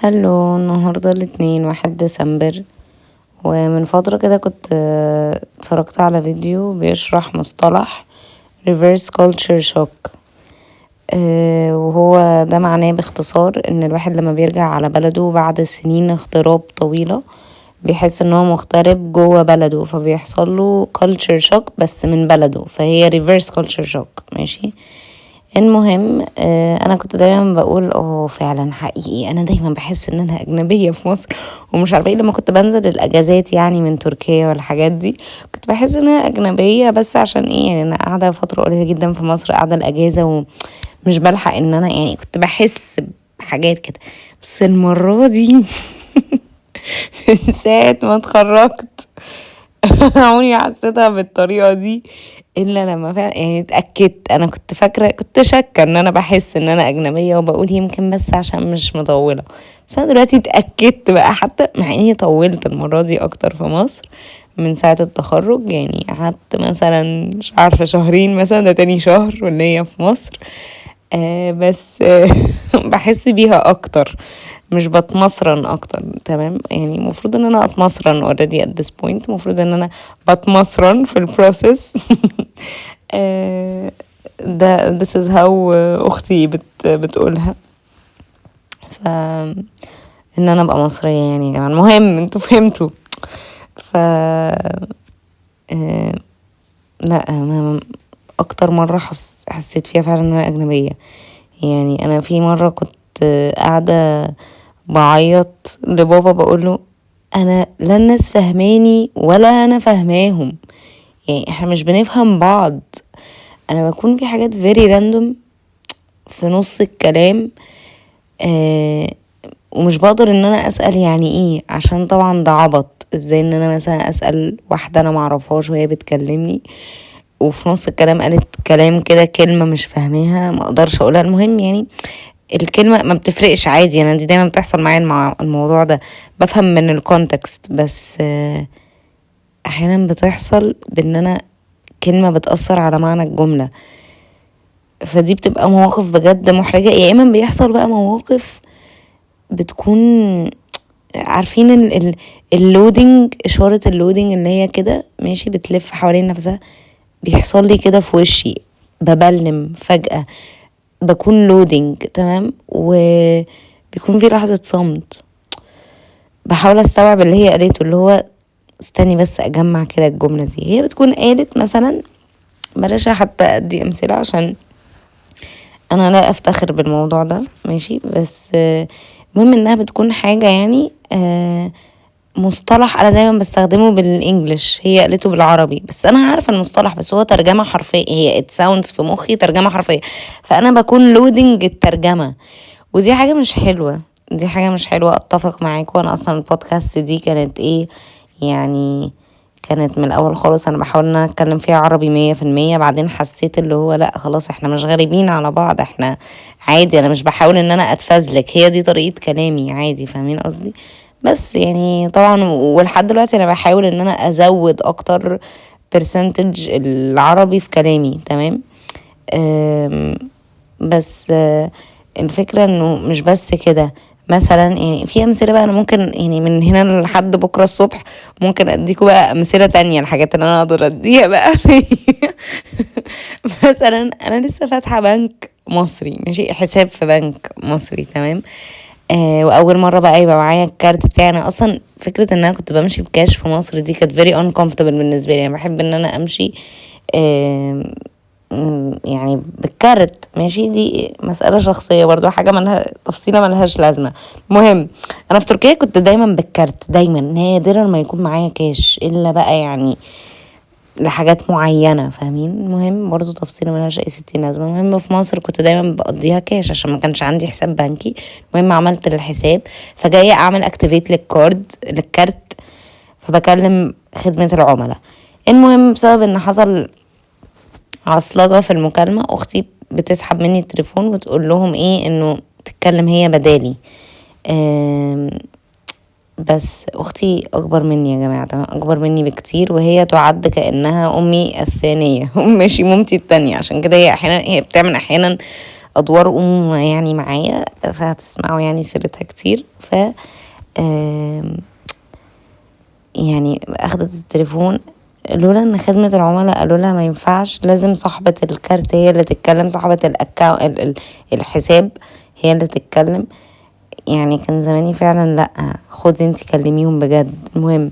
هلو، النهاردة الاثنين 1 ديسمبر. ومن فترة كده كنت اتفرجت على فيديو بيشرح مصطلح reverse culture shock. وهو ده معناه باختصار ان الواحد لما بيرجع على بلده بعد سنين اغتراب طويلة بيحس ان هو مغترب جوه بلده، فبيحصل له culture shock بس من بلده، فهي reverse culture shock. ماشي. المهم انا كنت دايما بقول فعلا حقيقي انا دايما بحس ان انا اجنبيه في مصر، ومش عارفه ايه. لما كنت بنزل الاجازات يعني من تركيا والحاجات دي كنت بحس ان انا اجنبيه، بس عشان ايه؟ يعني انا قاعده فتره قليله جدا في مصر، قاعده الاجازه ومش بلحق ان انا يعني كنت بحس بحاجات كده. بس المره دي من ساعه ما اتخرجت عمري ما حسيتها بالطريقه دي الا لما فعلا يعني اتاكدت. انا كنت فاكره، كنت شاكه ان انا بحس ان انا اجنبيه وبقول يمكن بس عشان مش مطوله، بس انا دلوقتي اتاكدت بقى، حتى مع اني طولت المره دي اكتر في مصر من ساعه التخرج. يعني قعدت مثلا مش عارفه شهرين مثلا، ده تاني شهر واللي في مصر. بس بحس بيها اكتر، مش بتمصرن اكتر. تمام، يعني المفروض ان انا اتمصرن already at this point، المفروض ان انا بتمصرن في البروسيس. ده this is how اختي بتقولها. ف ان انا ابقى مصرية يعني يا جماعة، المهم انتوا فهمتوا. ف لا، اكتر مرة حسيت فيها فعلا ان انا اجنبية. يعني انا في مرة كنت قاعدة بعيط لبابا بقوله انا لا الناس فهماني ولا انا فهماهم، يعني احنا مش بنفهم بعض. انا بكون في حاجات very random في نص الكلام، ومش بقدر ان انا اسأل يعني ايه، عشان طبعا ده عبط. ازاي ان انا مثلا اسأل واحدة انا معرفهاش وهي بتكلمني وفي نص الكلام قالت كلام كده كلمة مش فاهماها ما اقدرش اقولها. المهم يعني الكلمة ما بتفرقش عادي، انا دي دايما بتحصل معايا مع الموضوع ده، بفهم من الكونتكست. بس احيانا بتحصل بان انا كلمة بتأثر على معنى الجملة، فدي بتبقى مواقف بجد محرجة. يا اما بيحصل بقى مواقف بتكون عارفين اللودينج، اشارة اللودينج اللي هي كده ماشي بتلف حوالين نفسها، بيحصل لي كده في وشي، ببلم فجأة، بكون لودينج تمام وبيكون في لحظة صمت، بحاول استوعب اللي هي قالته، اللي هو استني بس اجمع كده الجملة دي. هي بتكون قالت مثلا، بلاش حتى ادي امثلة عشان انا لا افتخر بالموضوع ده ماشي، بس المهم انها بتكون حاجة يعني مصطلح انا دايما بستخدمه بالانجلش، هي قالته بالعربي بس انا عارفه المصطلح، بس هو ترجمه حرفيه، هي it sounds في مخي ترجمه حرفيه، فانا بكون لودنج الترجمه. ودي حاجه مش حلوه، دي حاجه مش حلوه، اتفق معاكم. انا اصلا البودكاست دي كانت ايه يعني، كانت من الاول خالص انا بحاول ان انا اتكلم فيها عربي 100%. بعدين حسيت اللي هو لا خلاص احنا مش غريبين على بعض، احنا عادي، انا مش بحاول ان انا اتفزلك، هي دي طريقة كلامي عادي، فاهمين قصدي؟ بس يعني طبعا ولحد دلوقتي انا بحاول ان انا ازود اكتر برسنتج العربي في كلامي. تمام. بس الفكرة انه مش بس كده. مثلا يعني في امثله بقى، انا ممكن يعني من هنا لحد بكره الصبح ممكن اديكوا بقى امثله تانية، الحاجات اللي انا اقدر اديها بقى. مثلا انا لسه فاتحه بنك مصري ماشي، حساب في بنك مصري تمام. واول مره بقى يبقى معايا الكارت بتاعي. انا اصلا فكره ان انا كنت بمشي بكاش في مصر دي كانت very uncomfortable بالنسبه لي، يعني بحب ان انا امشي يعني بالكارت ماشي. دي مسألة شخصية برضو، حاجة ملها تفصيلة ملهاش لازمة. المهم انا في تركيا كنت دايما بالكارت، دايما نادرا ما يكون معايا كاش الا بقى يعني لحاجات معينة، فاهمين؟ المهم برضو تفصيلة ملهاش اي 60 لازمة. المهم في مصر كنت دايما بقضيها كاش عشان ما كانش عندي حساب بنكي. المهم عملت الحساب، فجاية اعمل اكتيفيت للكارت، فبكلم خدمة العملاء. المهم بسبب ان حصل عصلجة في المكالمة، اختي بتسحب مني التليفون وتقول لهم ايه انه تتكلم هي بدالي. بس اختي اكبر مني يا جماعة، تمام، اكبر مني بكتير، وهي تعد كأنها امي الثانية ماشي، مامتي التانية. عشان كده هي احيانا هي بتعمل احيانا ادوار يعني معايا، فهتسمعوا يعني سيرتها كتير. ف يعني اخدت التليفون، لولا ان خدمة العملاء قالوا لها ما ينفعش، لازم صاحبة الكارت هي اللي تتكلم، صاحبة الحساب هي اللي تتكلم. يعني كان زماني فعلا لا، خدي انتي كلميهم بجد. المهم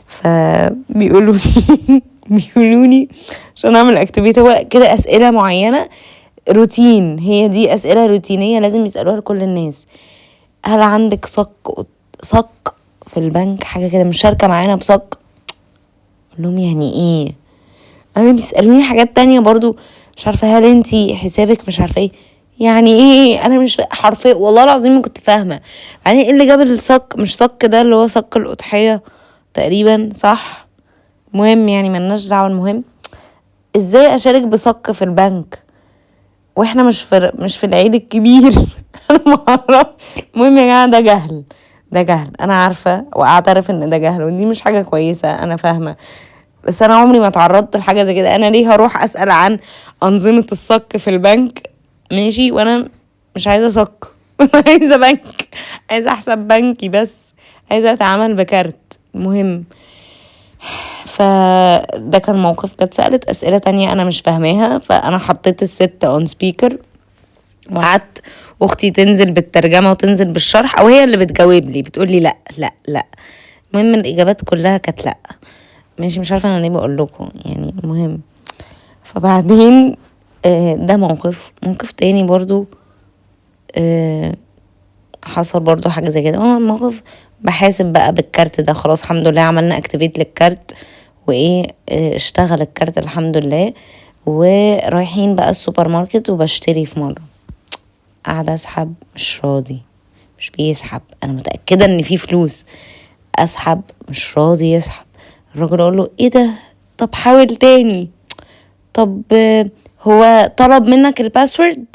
فبيقولوا لي بيقولوا لي عشان اعمل اكتيفيت، هو كده اسئله معينه روتين، هي دي اسئله روتينيه لازم يسالوها لكل الناس. هل عندك صك في البنك، حاجه كده مشاركه معانا بصك؟ اقول لهم يعني ايه؟ انا بيسالوني حاجات تانية برضو، مش عارفه هل انتي حسابك مش عارفه ايه، يعني ايه؟ انا مش حرفيا والله العظيم ما كنت فاهمه يعني ايه اللي جاب الصك. مش صك ده اللي هو صك الاضحيه تقريبا، صح؟ مهم يعني ملناش دعوه. المهم ازاي اشارك بصك في البنك واحنا مش في العيد الكبير؟ انا ما اعرف. المهم يا جماعه ده جهل، ده جهل، انا عارفه واعترف ان ده جهل، ودي مش حاجه كويسه، انا فاهمه. بس انا عمري ما تعرضت لحاجه زي كده. انا ليه هروح اسال عن انظمه الصك في البنك؟ ماشي، وانا مش عايزه صك عايزه بنك، عايزه احسب بنكي، بس عايزه اتعامل بكارت. المهم فده كان موقف. كانت سألت أسئلة تانية أنا مش فاهماها، فأنا حطيت الست اون سبيكر وقعدت أختي تنزل بالترجمة وتنزل بالشرح، أو هي اللي بتجاوب لي بتقول لي لا لا لا. المهم الإجابات كلها كانت لا. ماشي، مش عارفة أنا ليه بقول لكم يعني. المهم فبعدين ده موقف تاني برضو حصل برضو حاجة زي كده. موقف بحاسب بقى بالكارت ده، خلاص الحمد لله عملنا اكتيفيت للكارت وايه، اشتغل الكارت الحمد لله. ورايحين بقى السوبر ماركت وبشتري، في مرة قاعدة اسحب مش راضي، مش بيسحب، انا متأكدة ان في فلوس، اسحب مش راضي يسحب. الراجل اقول له ايه ده؟ طب حاول تاني. طب هو طلب منك الباسورد؟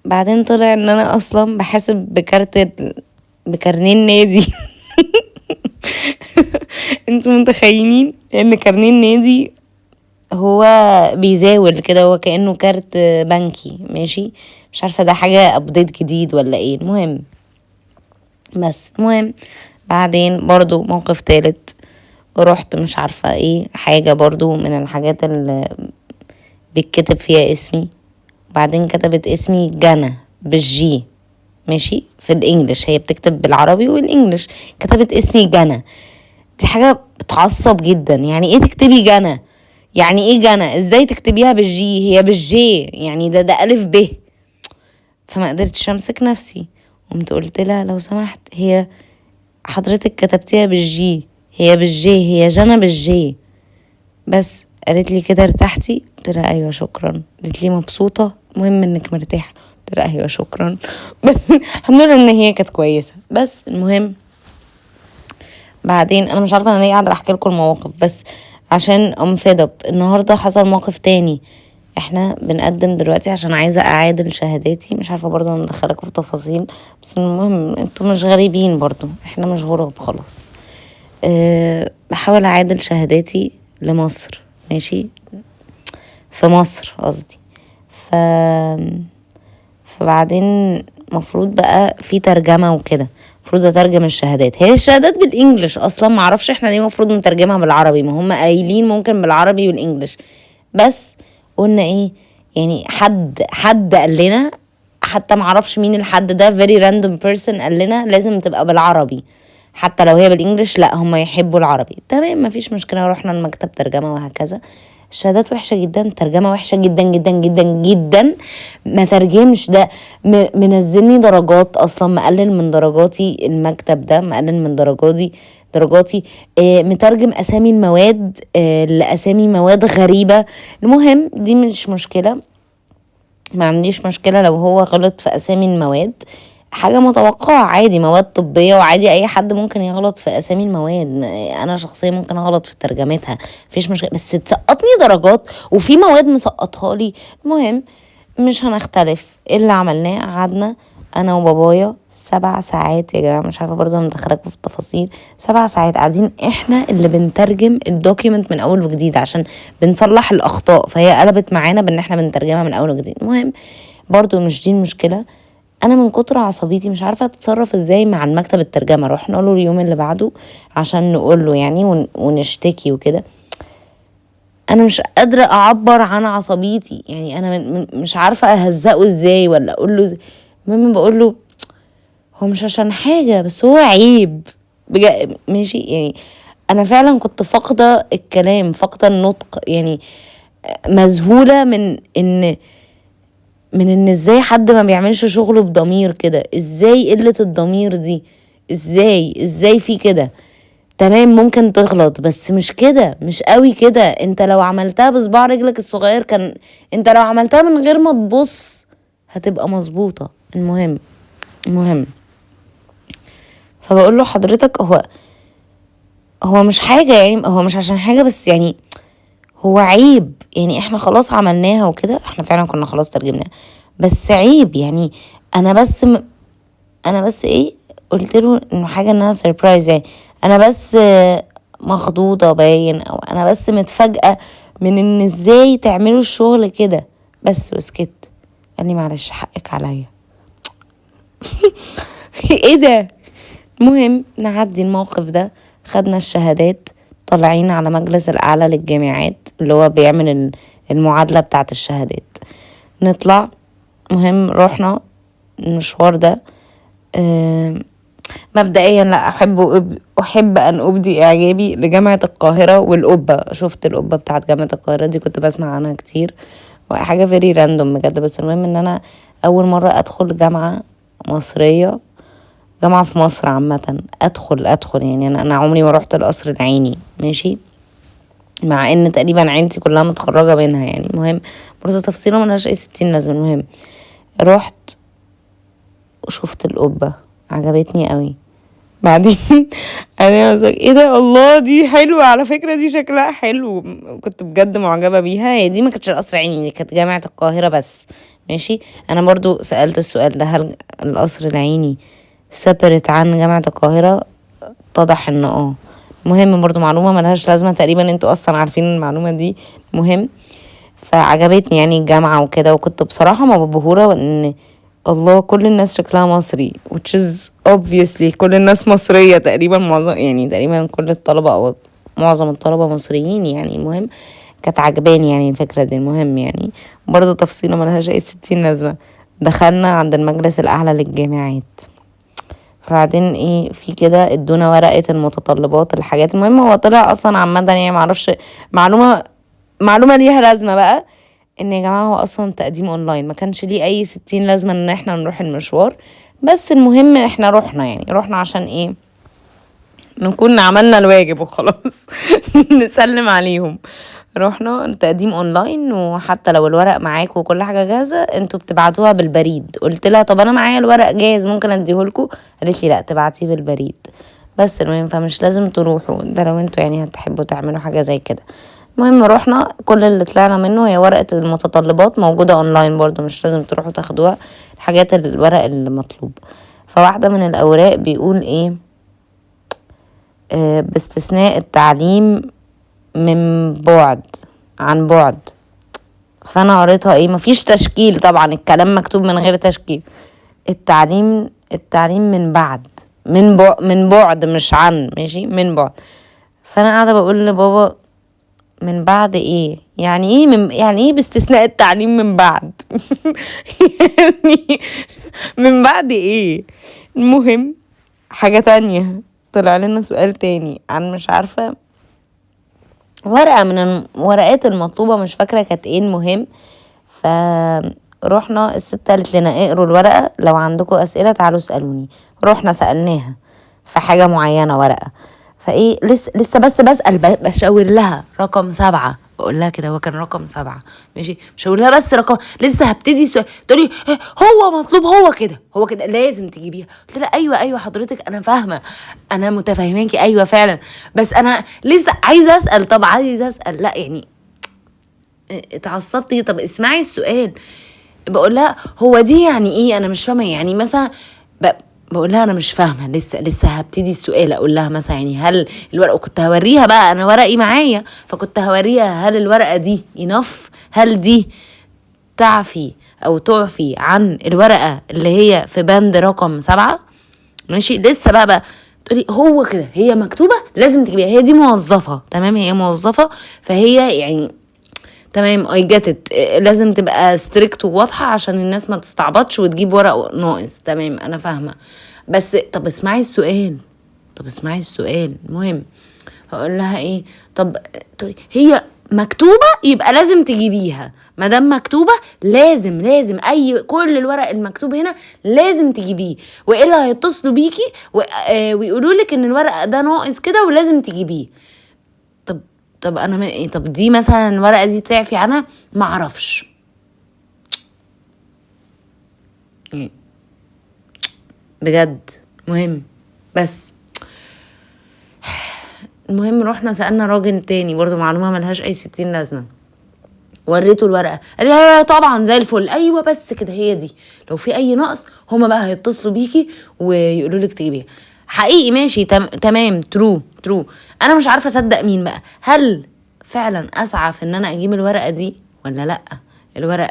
بعدين طلع ان انا اصلا بحاسب بكارنيه النادي انتوا متخيلين ان كارنيه النادي هو بيزاول كده، هو كأنه كارت بنكي. ماشي، مش عارفة ده حاجة ابديت جديد ولا ايه. المهم بعدين برضو موقف تالت، رحت مش عارفة ايه حاجة برضو من الحاجات اللي بيتكتب فيها اسمي، وبعدين كتبت اسمي جنى بالجي. ماشي، في الانجليش هي بتكتب بالعربي والانجليش، كتبت اسمي جنى. دي حاجة بتعصب جدا. يعني ايه تكتبي جنى؟ يعني ايه جنى؟ ازاي تكتبيها بالجي؟ هي بالجي يعني ده الف ب. فما قدرتش امسك نفسي، قمت قلت لها لو سمحت، هي حضرتك كتبتيها بالجي، هي بالجي، هي جنى بالجي. بس قالت لي كده ارتحتي؟ قلت لها ايوه شكرا. قالت لي مبسوطه؟ المهم انك مرتاحه. قلت لها ايوه شكرا. بس الحمد لله ان هي كانت كويسه. بس المهم بعدين انا مش عارفه انا ليه قاعده بحكي لكم المواقف، بس عشان فيد النهارده حصل موقف تاني. احنا بنقدم دلوقتي عشان عايزه اعادل شهاداتي، مش عارفه برضه انا مدخلكم في تفاصيل، بس المهم انتوا مش غريبين برضه، احنا مش غراب خلاص. بحاول اعادل شهاداتي لمصر. ماشي، في مصر قصدي. فبعدين مفروض بقى في ترجمة وكده، مفروض اترجم الشهادات. هي الشهادات بالانجلش اصلا، معرفش احنا ليه مفروض نترجمها بالعربي، ما هم قايلين ممكن بالعربي والانجلش. بس قلنا ايه يعني، حد قال لنا، حتى معرفش مين الحد ده، very random person قال لنا لازم تبقى بالعربي، حتى لو هي بالانجلش لا هم يحبوا العربي. تمام مفيش مشكلة، رحنا المكتب ترجمة وهكذا. الشهادات وحشة جدا، ترجمة وحشة جدا جدا جدا جدا. ما ترجمش ده، منزلني درجات اصلا، مقلل من درجاتي المكتب ده، مقلل من درجاتي مترجم اسامي المواد لاسامي مواد غريبة. المهم دي مش مشكلة، ما عنديش مشكلة لو هو غلط في اسامي المواد، حاجة متوقعة عادي، مواد طبية وعادي اي حد ممكن يغلط في اسامي المواد. انا شخصيا ممكن اغلط في ترجمتها، مفيش مشكلة، بس تسقطني درجات وفي مواد مسقطها لي. المهم مش هنختلف. إيه اللي عملناه؟ قعدنا انا وبابايا 7 ساعات يا جماعة، مش عارفة برضه انا مدخلكوا في التفاصيل. 7 ساعات قاعدين احنا اللي بنترجم الدوكيمنت من اول وجديد عشان بنصلح الاخطاء، فهي قلبت معانا بان احنا بنترجمها من اول وجديد. المهم برضو مش دي المشكلة. انا من كتر عصبيتي مش عارفة اتصرف ازاي مع المكتب الترجمة. رحنا له اليوم اللي بعده عشان نقول له يعني ونشتكي وكده. انا مش قادرة اعبر عن عصبيتي، يعني انا مش عارفة اهزقه ازاي ولا اقول له المهم بقول له هو مش عشان حاجة بس هو عيب ماشي يعني. انا فعلا كنت فاقدة الكلام، فاقدة النطق، يعني مذهولة من ان ازاي حد ما بيعملش شغله بضمير كده. ازاي قلة الضمير دي؟ ازاي في كده؟ تمام ممكن تغلط بس مش كده، مش قوي كده. انت لو عملتها بصباع رجلك الصغير انت لو عملتها من غير ما تبص هتبقى مظبوطة. المهم فبقول له حضرتك هو مش حاجة، يعني هو مش عشان حاجة بس يعني هو عيب، يعني احنا خلاص عملناها وكده، احنا فعلا كنا خلاص ترجمناها بس عيب يعني. انا بس ايه قلت له انه حاجة انها سربرايز، يعني انا بس مخضوضة باين، او انا بس متفاجئة من ان ازاي تعملوا الشغل كده بس، وسكت. قال لي معلش حقك عليا. ايه ده؟ مهم نعدي الموقف ده. خدنا الشهادات، طالعين على مجلس الأعلى للجامعات اللي هو بيعمل المعادلة بتاعة الشهادات. نطلع. مهم رحنا المشوار ده. مبدئيا لا أحب أن أبدي إعجابي لجامعة القاهرة والقبة. شفت القبة بتاعة جامعة القاهرة دي، كنت بسمع عنها كتير وحاجة فيري راندوم بجد. بس المهم ان انا اول مرة ادخل جامعة مصرية، جامعة في مصر عامة، ادخل يعني انا عمري ما روحت القصر العيني ماشي، مع ان تقريبا عيلتي كلها متخرجة منها يعني. المهم برضه تفصيله ملهاش اي 60 لازمة. المهم رحت وشفت القبة، عجبتني قوي. بعدين انا ايه ده، الله دي حلوة على فكرة، دي شكلها حلو. كنت بجد معجبة بيها. هي دي ما كانتش القصر العيني، دي كانت جامعة القاهرة بس ماشي. انا برضو سألت السؤال ده، هل القصر العيني سيبرت عن جامعة القاهرة؟ اتضح ان مهم برضو معلومة ملهاش لازمة تقريبا، انتوا اصلا عارفين المعلومة دي. مهم فعجبتني يعني الجامعة وكده، وكنت بصراحة مبهورة ان الله كل الناس شكلها مصري، which is obviously كل الناس مصرية تقريبا، معظم يعني تقريبا كل الطلبة او معظم الطلبة مصريين يعني. المهم كانت عجباني يعني الفكرة دي. المهم يعني برضو تفصيلة ملهاش اي 60 لازمة. دخلنا عند المجلس الاعلى للجامعات، فبعدين ايه في كده ادونا ورقة المتطلبات الحاجات. المهم هو طلع اصلا عامة يعني معرفش معلومة ليها لازمة بقى، ان يا جماعة هو اصلا تقديم اونلاين، ما كانش ليه اي 60 لازمة ان احنا نروح المشوار. بس المهم احنا رحنا، يعني رحنا عشان ايه؟ نكون عملنا الواجب وخلاص. نسلم عليهم. رحنا تقديم اونلاين، وحتى لو الورق معاكم وكل حاجة جاهزة انتوا بتبعتوها بالبريد. قلت لها طب انا معايا الورق جاهز ممكن اديهولكوا، قالت لي لا تبعتيه بالبريد بس. المهم فمش لازم تروحوا، ده لو انتوا يعني هتحبوا تعملوا حاجة زي كده. المهم رحنا، كل اللي طلعنا منه هي ورقة المتطلبات موجودة اونلاين برضو، مش لازم تروحوا تاخدوها، الحاجات الورق اللي مطلوب. فواحدة من الاوراق بيقول ايه باستثناء التعليم من عن بعد. فانا قريتها ايه، مفيش تشكيل طبعا، الكلام مكتوب من غير تشكيل. التعليم من بعد مش عن ماشي، من بعد. فانا قاعده بقول لبابا من بعد ايه يعني؟ يعني ايه باستثناء التعليم من بعد؟ يعني من بعد ايه؟ المهم حاجة تانية، طلع لنا سؤال تاني عن مش عارفة ورقة من الورقات المطلوبة، مش فاكرة كانت ايه. المهم فروحنا، الست قالت لنا اقروا الورقة، لو عندكم اسئلة تعالوا اسألوني. رحنا سألناها في حاجة معينة ورقة، فايه لسه بس بسأل بشاور لها رقم 7، بقول لها كده هو كان رقم 7 ماشي، بشاور لها بس رقم، لسه هبتدي السؤال تقولي هو مطلوب هو كده لازم تجيبيها. قلت لها ايوه حضرتك انا فاهمه، انا متفاهماكي ايوه فعلا، بس انا لسه عايزه اسال. طب عايزه اسال لا يعني اتعصبتي، طب اسمعي السؤال. بقول لها هو دي يعني ايه، انا مش فاهمه يعني مثلا بقول لها انا مش فاهمه، لسه هبتدي السؤال. اقول لها مثلا يعني هل الورقه، كنت هوريها بقى انا ورقي معايا، فكنت هوريها هل الورقه دي ينف، هل دي تعفي او تعفي عن الورقة اللي هي في بند رقم 7، ماشي، لسه بقى تقولي هو كده هي مكتوبة لازم تجيبيها، هي دي موظفة، تمام، هي موظفة، فهي يعني تمام اي جت لازم تبقى ستريكت وواضحة عشان الناس ما تستعبطش وتجيب ورق ناقص، تمام انا فاهمة. بس طب اسمعي السؤال، المهم هقول لها ايه؟ طب هي مكتوبة يبقى لازم تجيبيها، مادام مكتوبة لازم كل الورق المكتوب هنا لازم تجيبيه، والا هيتصلوا بيكي ويقولوا لك ان الورق ده ناقص كده ولازم تجيبيه. طب انا طب دي مثلا الورقة دي تعفي عنها؟ معرفش بجد. مهم بس المهم رحنا سألنا راجل تاني برضو، معلومة ملهاش اي 60 لازمة، وريته الورقة قال لي طبعا زي الفل، ايوه بس كده هي دي، لو في اي نقص هما بقى هيتصلوا بيكي ويقولوا لك تجيبيها. حقيقي ماشي تمام ترو. انا مش عارفة اصدق مين بقى، هل فعلا اسعى في ان انا اجيب الورقة دي ولا لا؟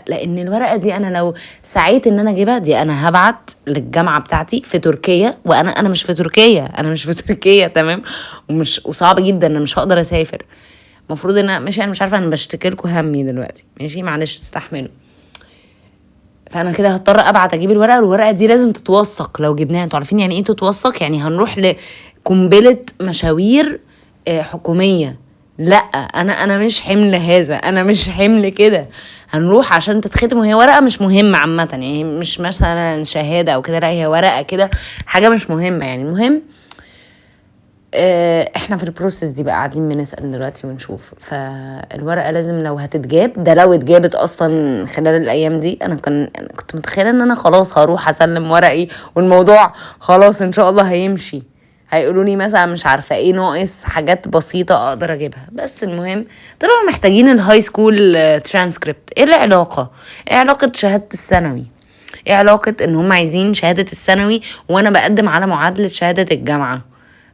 لان الورقة دي انا لو سعيت ان انا اجيبها دي انا هبعت للجامعة بتاعتي في تركيا، وانا مش في تركيا، تمام، وصعب جدا، انا مش هقدر اسافر. المفروض ان انا مش عارفه، انا بشتكي لكم همي دلوقتي، ماشي، معلش استحملوا. فانا كده هضطر ابعت اجيب الورقه دي لازم تتوثق، لو جبناها انتوا عارفين يعني ايه تتوثق؟ يعني هنروح لقنبله مشاوير حكوميه. لا انا مش حمل هذا، انا مش حمل كده. هنروح عشان تتختم، وهي ورقه مش مهمه عامه، يعني مش مثلا شهاده او كده، لا هي ورقه كده حاجه مش مهمه يعني. المهم احنا في البروسيس دي بقى قاعدين بنسأل دلوقتي ونشوف. فالورقة لازم لو هتتجاب، ده لو اتجابت اصلا خلال الايام دي، انا كنت متخيلة ان انا خلاص هروح اسلم ورقي والموضوع خلاص ان شاء الله هيمشي، هيقولوا لي مثلا مش عارفة ايه ناقص حاجات بسيطة اقدر اجيبها. بس المهم طلعوا محتاجين الهاي سكول ترانسكريبت. ايه العلاقة؟ ايه علاقة شهادة الثانوي؟ ايه علاقة ان هم عايزين شهادة الثانوي وانا بقدم على معادلة شهادة الجامعة؟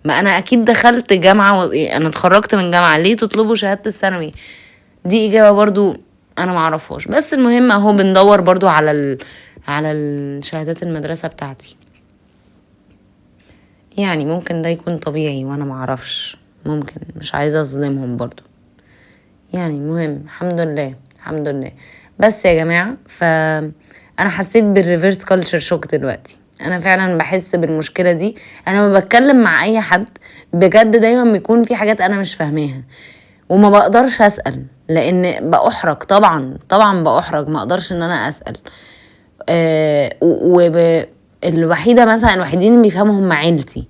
ما انا اكيد دخلت جامعة انا اتخرجت من جامعة، ليه تطلبوا شهادة الثانوي؟ دي اجابة برضو انا معرفهاش. بس المهم اهو بندور برضو على الشهادات المدرسة بتاعتي، يعني ممكن ده يكون طبيعي وانا معرفش، ممكن، مش عايزة اظلمهم برضو يعني. المهم الحمد لله. بس يا جماعة انا حسيت بالريفيرس كلتشر شوك دلوقتي، انا فعلا بحس بالمشكله دي. انا ما بتكلم مع اي حد بجد دايما بيكون في حاجات انا مش فاهماها وما بقدرش اسال، لان بأحرج طبعا بأحرج، ما اقدرش ان انا اسال. الوحيده مثلا الوحيدين اللي بيفهموا هم عيلتي،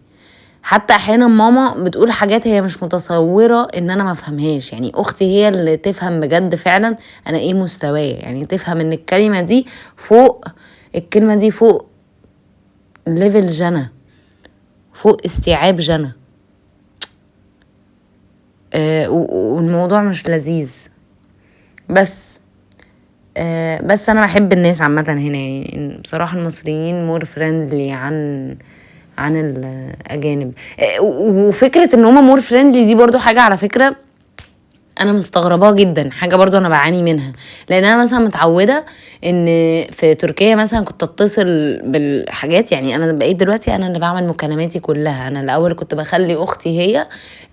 حتى احيانا ماما بتقول حاجات هي مش متصوره ان انا ما فهمهاش، يعني اختي هي اللي تفهم بجد فعلا انا ايه مستواي، يعني تفهم ان الكلمه دي فوق ليفل جنى، فوق استيعاب جنى. والموضوع مش لذيذ. بس انا بحب الناس عامه هنا، يعني بصراحه المصريين مور فريندلي عن الاجانب. وفكره ان هما مور فريندلي دي برضو حاجه على فكره انا مستغرباه جدا، حاجه برضو انا بعاني منها، لان انا مثلا متعوده ان في تركيا مثلا كنت اتصل بالحاجات، يعني انا بقيت دلوقتي انا اللي بعمل مكالماتي كلها. انا الاول كنت بخلي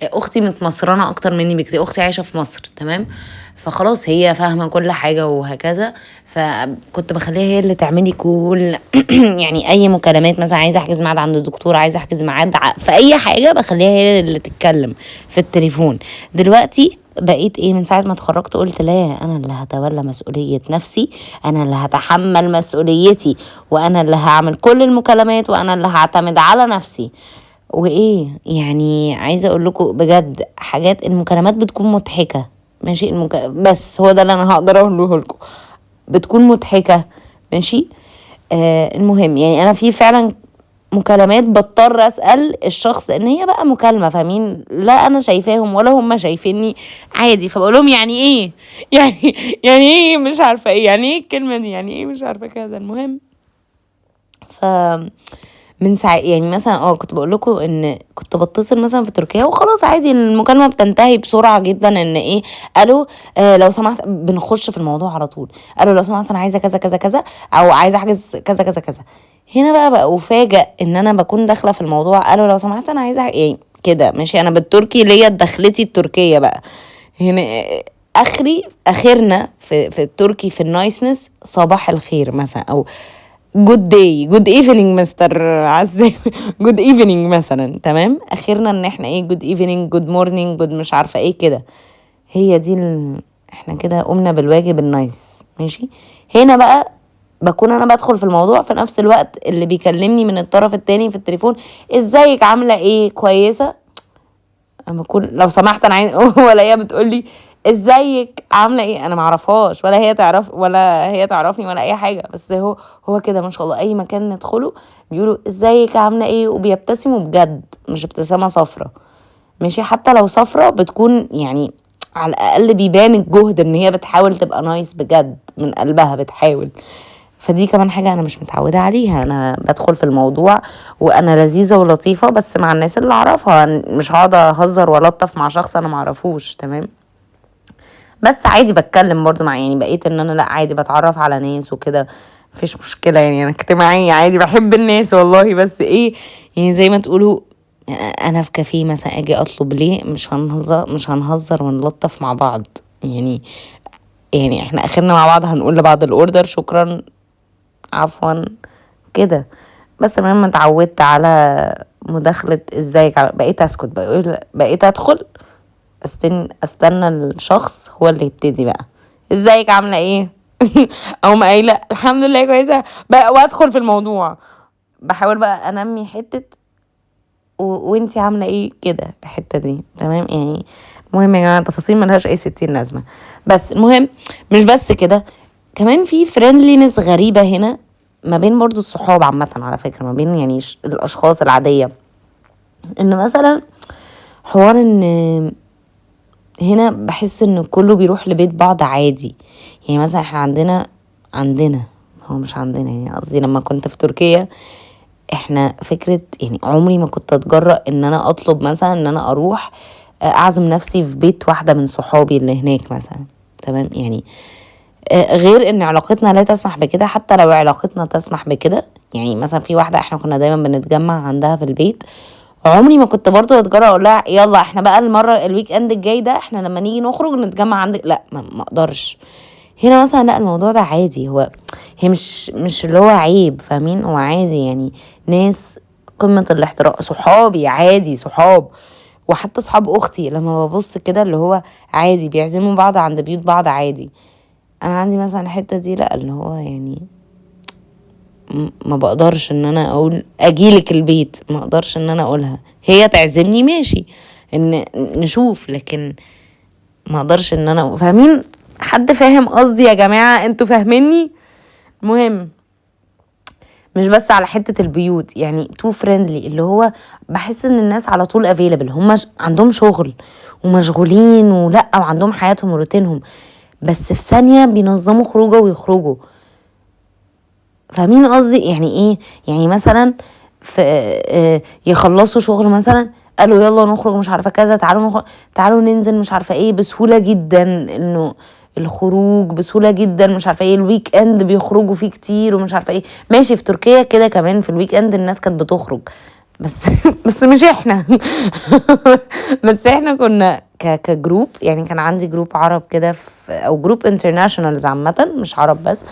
اختي متمصرانه اكتر مني بكتير، اختي عايشه في مصر، تمام، فخلاص هي فاهمه كل حاجه وهكذا، فكنت بخليها هي اللي تعملي كل يعني اي مكالمات، مثلا عايزه احجز ميعاد عند الدكتور، عايزه احجز ميعاد في اي حاجه، بخليها هي اللي تتكلم في التليفون. دلوقتي بقيت من ساعة ما اتخرجت قلت لا، انا اللي هتولى مسؤولية نفسي، انا اللي هتحمل مسؤوليتي، وانا اللي هعمل كل المكالمات، وانا اللي هعتمد على نفسي. يعني عايزة اقول لكم بجد حاجات، المكالمات بتكون مضحكة، ماشي، بس هو ده اللي انا هقدر اقوله لكم، بتكون مضحكة، ماشي. المهم يعني انا في فعلا مكالمات بضطر اسال الشخص ان هي بقى مكالمه، فاهمين؟ لا انا شايفاهم ولا هم شايفيني عادي، فبقول لهم يعني ايه يعني ايه مش عارفه ايه، يعني ايه الكلمه دي، يعني ايه مش عارفه كذا. المهم من ساعة يعني مثلا كنت بقول لكم ان كنت بتصل مثلا في تركيا وخلاص عادي المكالمه بتنتهي بسرعه جدا، ان ايه، الو لو سمحت، بنخش في الموضوع على طول. الو لو سمحت انا عايزه كذا كذا كذا، او عايزه احجز كذا كذا كذا. هنا بقى افاجئ ان انا بكون داخله في الموضوع، الو لو سمحت انا عايزه يعني كده ماشي، انا بالتركي ليا دخلتي التركيه بقى هنا. اخرنا في التركي في النايسنس صباح الخير مثلا، او جود داي، جود ايفنينج مستر عزام، جود ايفنينج مثلا، تمام. اخرنا ان احنا ايه، جود ايفنينج، جود مورنينج، جود مش عارفه ايه كده. هي دي احنا كده قمنا بالواجب النايس ماشي. هنا بقى بكون انا بدخل في الموضوع في نفس الوقت اللي بيكلمني من الطرف التاني في التليفون، ازيك عامله ايه، كويسه. اما بكون لو سمحت انا عايز ولا هي بتقول لي ازيك عامله ايه، انا معرفهاش ولا هي تعرف ولا هي تعرفني ولا اي حاجه، بس هو كده ما شاء الله، اي مكان ندخله بيقولوا ازيك عامله ايه، وبيبتسموا بجد، مش ابتسامه صفرة ماشي. حتى لو صفرة بتكون يعني على الاقل بيبان الجهد ان هي بتحاول تبقى نايس بجد من قلبها بتحاول. فدي كمان حاجة أنا مش متعودة عليها. أنا بدخل في الموضوع وأنا لذيذة ولطيفة بس مع الناس اللي أعرفها، مش هقعد أهزر ولطف مع شخص أنا معرفوش، تمام. بس عادي بتكلم برضو مع، يعني بقيت إن أنا لأ عادي بتعرف على ناس وكده، مفيش مشكلة يعني. أنا اجتماعية عادي، بحب الناس والله، بس إيه يعني زي ما تقولوا، أنا في كافيه مثلا أجي أطلب ليه، مش هنهزر ونلطف مع بعض يعني احنا اخرنا مع بعض هنقول لبعض الاوردر شكرا عفوا كده. بس المهم اتعودت على مداخلة ازيك، بقيت اسكت، بقيت ادخل استنى الشخص هو اللي يبتدي بقى، ازيك عاملة ايه او ما قايلة الحمد لله كويسة بقى، وادخل في الموضوع. بحاول بقى انمي حتة وانتي عاملة ايه كده، الحتة دي تمام يعني. المهم يا جماعة تفاصيل ملهاش اي 60 لازمة. بس المهم مش بس كده، كمان في فريندلينس غريبة هنا ما بين برضو الصحاب عامة، على فكرة ما بين يعني الأشخاص العادية. إن مثلا حوار إن هنا بحس إن كله بيروح لبيت بعض عادي. يعني مثلا احنا عندنا هو مش عندنا، يعني قصدي لما كنت في تركيا احنا فكرة، يعني عمري ما كنت اتجرأ ان انا اطلب مثلا ان انا اروح اعزم نفسي في بيت واحدة من صحابي اللي هناك مثلا، تمام يعني. غير ان علاقتنا لا تسمح بكده، حتى لو علاقتنا تسمح بكده، يعني مثلا في واحدة احنا كنا دايما بنتجمع عندها في البيت، عمري ما كنت برضو اتجرأ اقول لها يلا احنا بقى المرة الويك اند الجاي ده احنا لما نيجي نخرج نتجمع عندك، لا ما اقدرش. هنا مثلا لا، الموضوع ده عادي، هي مش اللي هو عيب، فاهمين، هو عادي يعني. ناس قمة الاحترام، صحابي عادي، صحاب، وحتى صحاب اختي لما ببص كده اللي هو عادي بيعزموا بعض عند بيوت بعض عادي. انا عندي مثلا الحته دي لا، اللي هو يعني ما بقدرش ان انا اقول اجيلك البيت، ما اقدرش ان انا اقولها، هي تعزمني ماشي ان نشوف، لكن ما اقدرش ان انا، فاهمين؟ حد فاهم قصدي يا جماعه؟ انتوا فاهميني؟ مهم مش بس على حتة البيوت، يعني تو فريندلي، اللي هو بحس ان الناس على طول افيلبل، هم عندهم شغل ومشغولين ولا وعندهم حياتهم وروتينهم، بس في ثانية بينظموا خروجه ويخرجوا. فاهمين قصدي يعني ايه؟ يعني مثلا في يخلصوا شغل مثلا، قالوا يلا نخرج مش عارفه كذا، تعالوا نخرج، تعالوا ننزل مش عارفه ايه، بسهوله جدا انه الخروج بسهوله جدا، مش عارفه ايه، الويك اند بيخرجوا فيه كتير ومش عارفه ايه. ماشي في تركيا كده كمان في الويك اند الناس كانت بتخرج، بس بس مش احنا بس احنا كنا كجروب، يعني كان عندي جروب عرب كده او جروب انترناشونالز عامه مش عرب بس،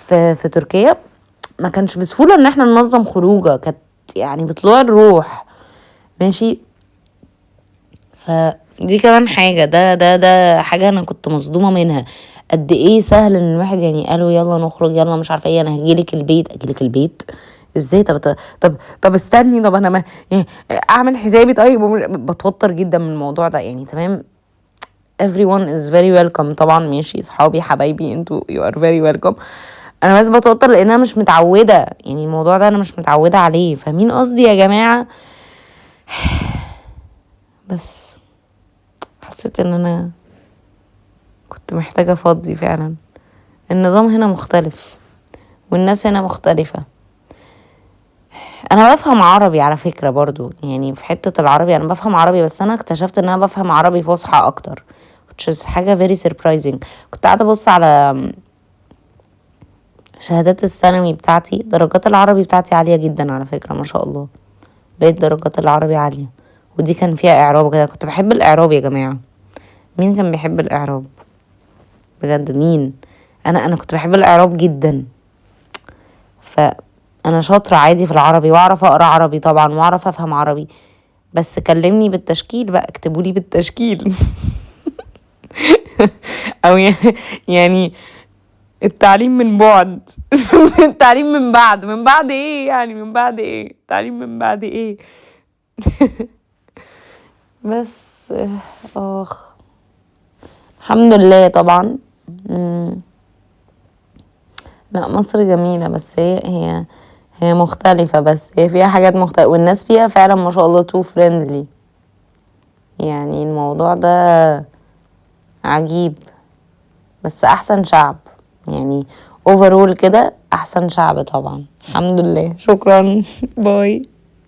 في تركيا ما كانش بسهولة ان احنا ننظم خروجه، كانت يعني بطلوع الروح ماشي. فدي كمان حاجة، ده حاجة انا كنت مصدومة منها، قد ايه سهل ان الواحد يعني قالوا يلا نخرج يلا مش عارفة ايه، انا اجيلك البيت ازاي؟ طب استني، طب انا ما يعني اعمل حسابي، طيب بتوتر جدا من الموضوع ده يعني، تمام. everyone is very welcome طبعا ماشي، صحابي حبايبي انتوا you are very welcome. انا بس بتوتر لان انا مش متعوده، يعني الموضوع ده انا مش متعوده عليه، فاهمين قصدي يا جماعه؟ بس حسيت ان انا كنت محتاجه افضي فعلا. النظام هنا مختلف والناس هنا مختلفه. انا بفهم عربي على فكرة برضو، يعني في حتة العربي انا بفهم عربي، بس انا اكتشفت ان انا بفهم عربي فصحى اكتر، which is حاجة very surprising. كنت قاعدة ابص على شهادات الثانوي بتاعتي، درجات العربي بتاعتي عالية جدا على فكرة ما شاء الله، لقيت درجات العربي عالية، ودي كان فيها اعراب كده. كنت بحب الاعراب يا جماعة، مين كان بيحب الاعراب بجد؟ مين؟ انا كنت بحب الاعراب جدا. فانا شاطرة عادي في العربي، واعرف اقرا عربي طبعا، واعرف افهم عربي، بس كلمني بالتشكيل بقى، اكتبولي بالتشكيل. او يعني التعليم من بعد. التعليم من بعد ايه يعني؟ من بعد ايه التعليم؟ من بعد ايه؟ بس اخ، الحمد لله طبعا. مم. لا مصر جميلة، بس هي مختلفة، بس هي فيها حاجات مختلفة، والناس فيها فعلا ما شاء الله تو فريندلي. يعني الموضوع ده عجيب، بس احسن شعب يعني، overall كده احسن شعب طبعا. الحمد لله، شكرا. باي.